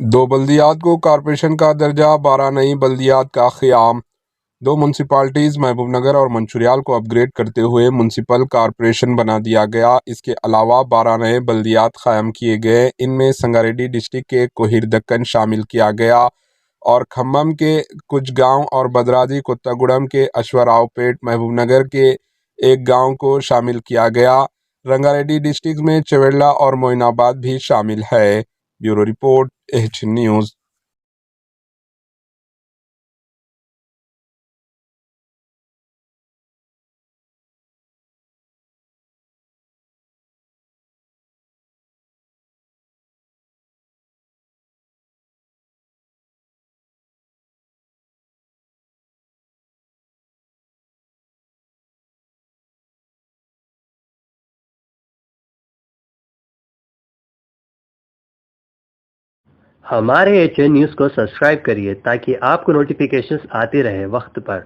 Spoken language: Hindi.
दो बल्दियात को कॉरपोरेशन का दर्जा, 12 नई बल्दियात का क़याम। दो म्यूनसिपालिटीज़ महबूबनगर और मंचूरियाल को अपग्रेड करते हुए म्यूनसिपल कॉरपोरेशन बना दिया गया। इसके अलावा 12 नए बल्दियात कायम किए गए। इनमें संगारेड्डी डिस्ट्रिक्ट के कोहिर दक्कन शामिल किया गया और खम्मम के कुछ गांव और भद्राद्री कोत्तागुड़म के अश्वारावपेट, महबूबनगर के एक गांव को शामिल किया गया। रंगारेड्डी डिस्ट्रिक्ट में चवेला और मोइनाबाद भी शामिल है। Bureau report, H news. हमारे एच न्यूज़ को सब्सक्राइब करिए ताकि आपको नोटिफिकेशंस आते रहे वक्त पर।